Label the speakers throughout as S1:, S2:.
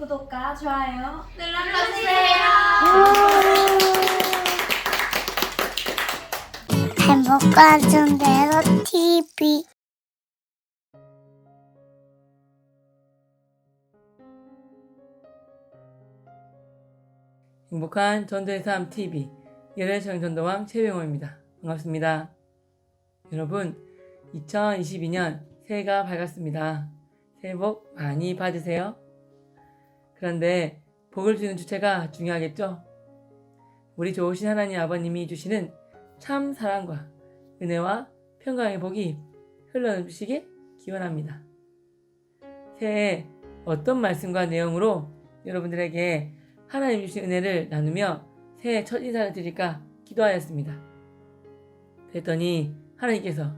S1: 구독과 좋아요
S2: 눌러주세요.
S3: 행복한 순대로 TV.
S4: 행복한 전도의 삶 TV 열애청 전도왕 최병호입니다. 반갑습니다. 여러분, 2022년 새해가 밝았습니다. 새해 복 많이 받으세요. 그런데 복을 주는 주체가 중요하겠죠? 우리 좋으신 하나님 아버님이 주시는 참 사랑과 은혜와 평강의 복이 흘러넘치시길 기원합니다. 새해 어떤 말씀과 내용으로 여러분들에게 하나님 주신 은혜를 나누며 새해 첫 인사를 드릴까 기도하였습니다. 그랬더니 하나님께서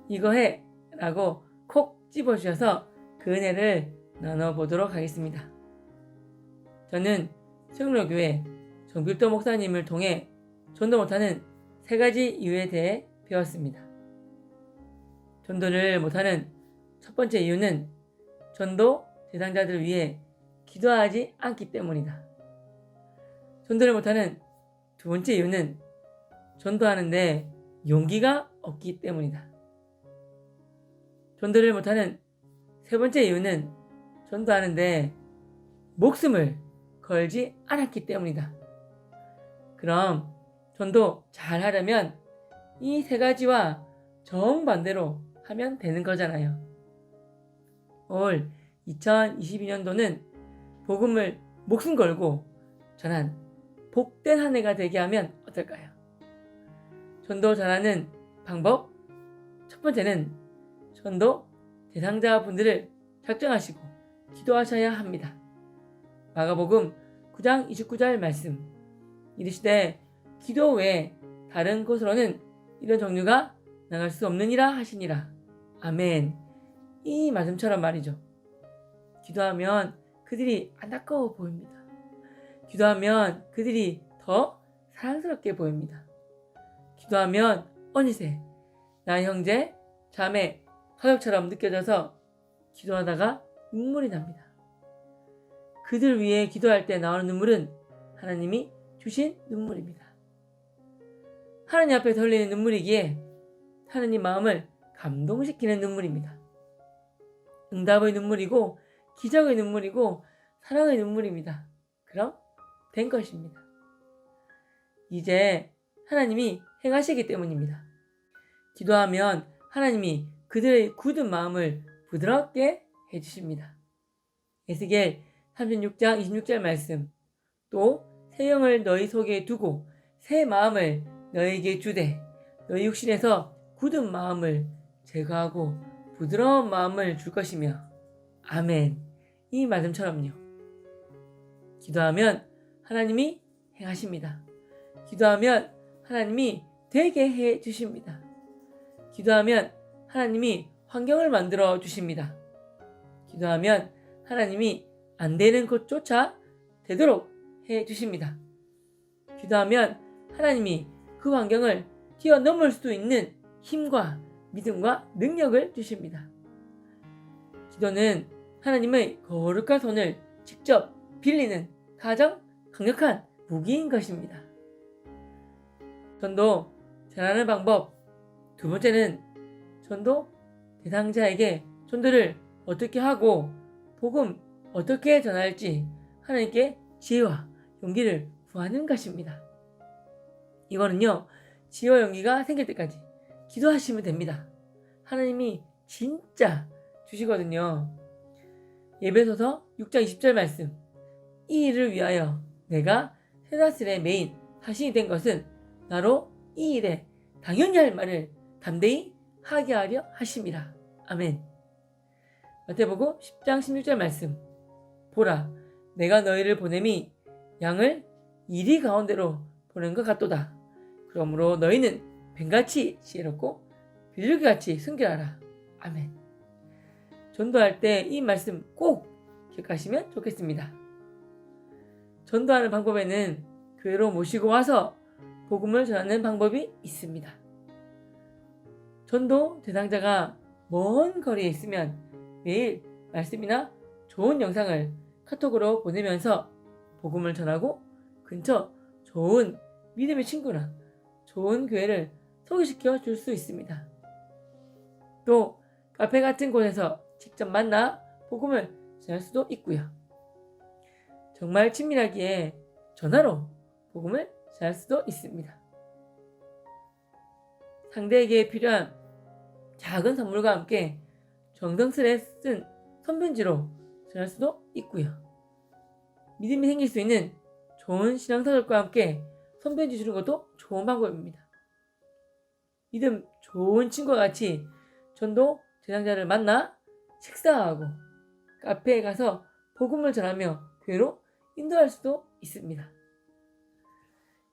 S4: 이거 해! 라고 콕 집어주셔서 그 은혜를 나눠보도록 하겠습니다. 저는 성로교회 정필도 목사님을 통해 전도 못하는 3가지 이유에 대해 배웠습니다. 전도를 못하는 첫 번째 이유는 전도 대상자들을 위해 기도하지 않기 때문이다. 전도를 못하는 두 번째 이유는 전도하는데 용기가 없기 때문이다. 전도를 못하는 세 번째 이유는 전도하는데 목숨을 걸지 않았기 때문이다. 그럼 전도 잘 하려면 이 3가지와 정반대로 하면 되는 거잖아요. 올 2022년도는 복음을 목숨 걸고 전한 복된 한 해가 되게 하면 어떨까요? 전도 잘하는 방법 첫 번째는 전도 대상자분들을 작정하시고 기도하셔야 합니다. 마가복음 9장 29절 말씀 이르시되 기도 외에 다른 곳으로는 이런 종류가 나갈 수 없느니라 하시니라. 아멘. 이 말씀처럼 말이죠. 기도하면 그들이 안타까워 보입니다. 기도하면 그들이 더 사랑스럽게 보입니다. 기도하면 어느새 나의 형제, 자매, 가족처럼 느껴져서 기도하다가 눈물이 납니다. 그들 위해 기도할 때 나오는 눈물은 하나님이 주신 눈물입니다. 하나님 앞에서 흘리는 눈물이기에 하나님 마음을 감동시키는 눈물입니다. 응답의 눈물이고 기적의 눈물이고 사랑의 눈물입니다. 그럼 된 것입니다. 이제 하나님이 행하시기 때문입니다. 기도하면 하나님이 그들의 굳은 마음을 부드럽게 해주십니다. 에스겔 36장 26절 말씀 또 새 영을 너희 속에 두고 새 마음을 너희에게 주되 너희 육신에서 굳은 마음을 제거하고 부드러운 마음을 줄 것이며 아멘. 이 말씀처럼요. 기도하면 하나님이 행하십니다. 기도하면 하나님이 되게 해 주십니다. 기도하면 하나님이 환경을 만들어 주십니다. 기도하면 하나님이 안 되는 것조차 되도록 해 주십니다. 기도하면 하나님이 그 환경을 뛰어넘을 수 있는 힘과 믿음과 능력을 주십니다. 기도는 하나님의 거룩한 손을 직접 빌리는 가장 강력한 무기인 것입니다. 전도 잘하는 방법 두 번째는 전도 대상자에게 전도를 어떻게 하고 복음 어떻게 전할지 하나님께 지혜와 용기를 구하는 것입니다. 이거는요, 지혜와 용기가 생길 때까지 기도하시면 됩니다. 하나님이 진짜 주시거든요. 예배소서 6장 20절 말씀 이 일을 위하여 내가 세다슬의 메인 사신이 된 것은 나로 이 일에 당연히 할 말을 담대히 하게 하려 하심이라. 아멘. 마태복음 10장 16절 말씀 보라 내가 너희를 보냄이 양을 이리 가운데로 보낸 것 같도다. 그러므로 너희는 뱀같이 지혜롭고 비둘기같이 순결하라. 아멘. 전도할 때 이 말씀 꼭 기억하시면 좋겠습니다. 전도하는 방법에는 교회로 모시고 와서 복음을 전하는 방법이 있습니다. 전도 대상자가 먼 거리에 있으면 매일 말씀이나 좋은 영상을 카톡으로 보내면서 복음을 전하고 근처 좋은 믿음의 친구나 좋은 교회를 소개시켜 줄 수 있습니다. 또 카페 같은 곳에서 직접 만나 복음을 전할 수도 있고요. 정말 친밀하기에 전화로 복음을 전할 수도 있습니다. 상대에게 필요한 작은 선물과 함께 정성스레 쓴 손편지로 전할 수도 있고요. 믿음이 생길 수 있는 좋은 신앙서적과 함께 손편지 주는 것도 좋은 방법입니다. 믿음 좋은 친구와 같이 전도 대상자를 만나 식사하고 카페에 가서 복음을 전하며 교회로 인도할 수도 있습니다.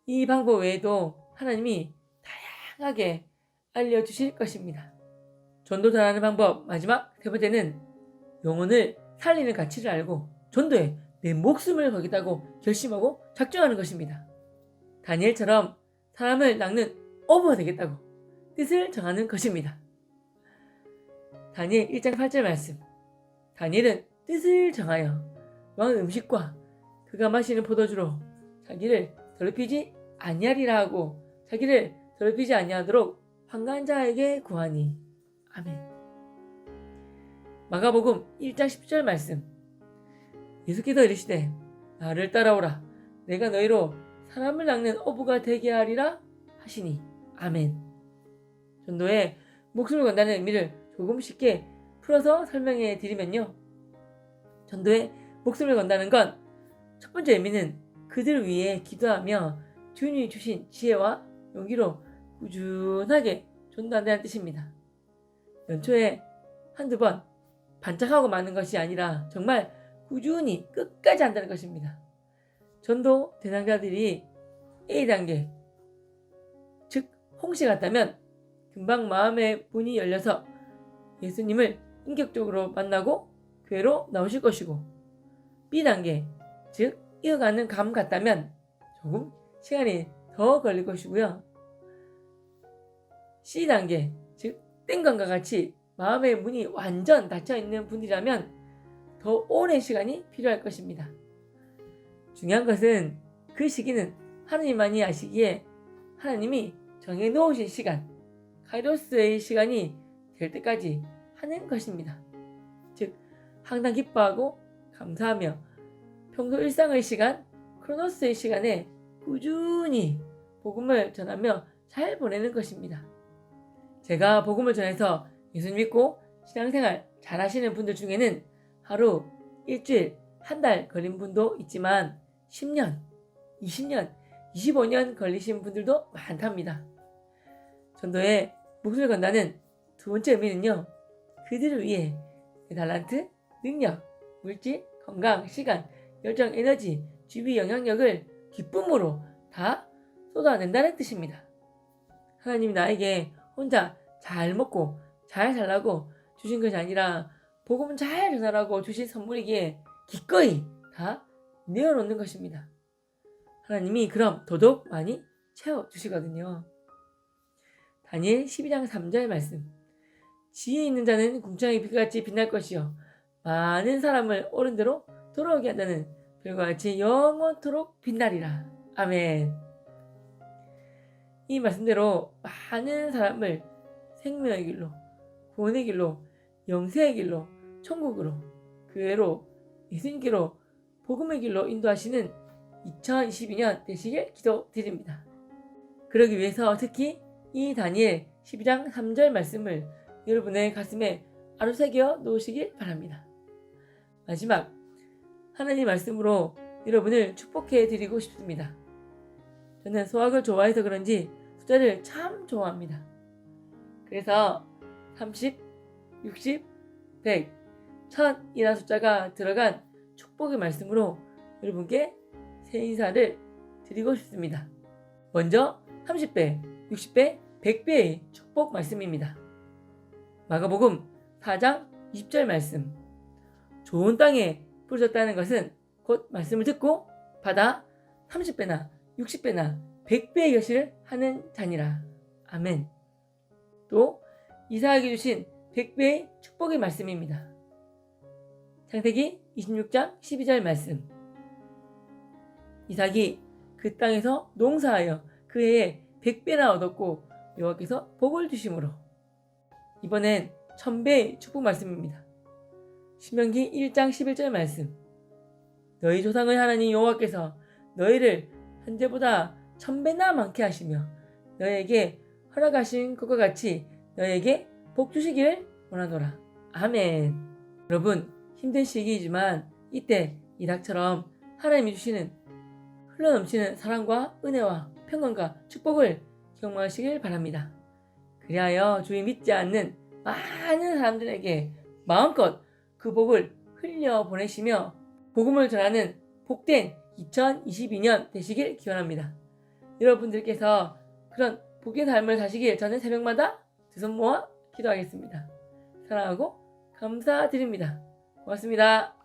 S4: 이 방법 외에도 하나님이 다양하게 알려주실 것입니다. 전도 전하는 방법 마지막 세 번째는 영혼을 살리는 가치를 알고 전도에 내 목숨을 걸겠다고 결심하고 작정하는 것입니다. 다니엘처럼 사람을 낚는 어부가 되겠다고 뜻을 정하는 것입니다. 다니엘 1장 8절 말씀. 다니엘은 뜻을 정하여 왕의 음식과 그가 마시는 포도주로 자기를 더럽히지 아니하리라 하고 자기를 더럽히지 아니하도록 환관자에게 구하니. 아멘. 마가복음 1장 10절 말씀. 예수께서 이르시되 나를 따라오라 내가 너희로 사람을 낚는 어부가 되게 하리라 하시니. 아멘. 전도에 목숨을 건다는 의미를 조금 쉽게 풀어서 설명해 드리면요. 전도에 목숨을 건다는 건 첫 번째 의미는 그들 위해 기도하며 주님이 주신 지혜와 용기로 꾸준하게 전도한다는 뜻입니다. 연초에 한두 번 반짝하고 마는 것이 아니라 정말 꾸준히 끝까지 한다는 것입니다. 전도 대상자들이 A단계, 즉 홍씨 같다면 금방 마음의 문이 열려서 예수님을 인격적으로 만나고 교회로 나오실 것이고, B단계, 즉 이어가는 감 같다면 조금 시간이 더 걸릴 것이고요. C단계, 즉 땡감과 같이 마음의 문이 완전 닫혀있는 분이라면 더 오랜 시간이 필요할 것입니다. 중요한 것은 그 시기는 하나님만이 아시기에 하나님이 정해놓으신 시간, 카이로스의 시간이 될 때까지 하는 것입니다. 즉 항상 기뻐하고 감사하며 평소 일상의 시간, 크로노스의 시간에 꾸준히 복음을 전하며 잘 보내는 것입니다. 제가 복음을 전해서 예수님 믿고 신앙생활 잘 하시는 분들 중에는 하루, 일주일, 한 달 걸린 분도 있지만 10년, 20년, 25년 걸리신 분들도 많답니다. 전도에 목숨을 건다는 두 번째 의미는요. 그들을 위해 달란트, 능력, 물질, 건강, 시간, 열정, 에너지, 주비, 영향력을 기쁨으로 다 쏟아낸다는 뜻입니다. 하나님이 나에게 혼자 잘 먹고 잘 살라고 주신 것이 아니라 복음 잘 전하라고 주신 선물이기에 기꺼이 다 내어놓는 것입니다. 하나님이 그럼 더더욱 많이 채워주시거든요. 다니엘 12장 3절 말씀. 지혜 있는 자는 궁창의 빛같이 빛날 것이요 많은 사람을 옳은 대로 돌아오게 한다는 별과 같이 영원토록 빛나리라. 아멘. 이 말씀대로 많은 사람을 생명의 길로, 구원의 길로, 영생의 길로, 천국으로, 교회로, 예수님께로, 복음의 길로 인도하시는 2022년 되시길 기도드립니다. 그러기 위해서 특히 이 다니엘 12장 3절 말씀을 여러분의 가슴에 아로새겨 놓으시길 바랍니다. 마지막 하나님 말씀으로 여러분을 축복해 드리고 싶습니다. 저는 수학을 좋아해서 그런지 숫자를 참 좋아합니다. 그래서 30, 60, 100, 1000이라는 숫자가 들어간 축복의 말씀으로 여러분께 새 인사를 드리고 싶습니다. 먼저 30배, 60배, 100배의 축복 말씀입니다. 마가복음 4장 20절 말씀. 좋은 땅에 뿌려졌다는 것은 곧 말씀을 듣고 받아 30배나 60배나 100배의 결실을 하는 자니라. 아멘. 또 이삭에게 주신 100배의 축복의 말씀입니다. 창세기 26장 12절 말씀. 이삭이 그 땅에서 농사하여 그 해에 100배나 얻었고 여호와께서 복을 주심으로. 이번엔 1000배의 축복 말씀입니다. 신명기 1장 11절 말씀. 너희 조상의 하나님 여호와께서 너희를 현재보다 1000배나 많게 하시며 너희에게 허락하신 것과 같이 너희에게 복 주시기를 원하노라. 아멘. 여러분, 힘든 시기이지만 이때 이삭처럼 하나님이 주시는 흘러넘치는 사랑과 은혜와 평강과 축복을 경험하시길 바랍니다. 그리하여 주의 믿지 않는 많은 사람들에게 마음껏 그 복을 흘려보내시며 복음을 전하는 복된 2022년 되시길 기원합니다. 여러분들께서 그런 복의 삶을 사시길 저는 새벽마다 두 손 모아 기도하겠습니다. 사랑하고 감사드립니다. 고맙습니다.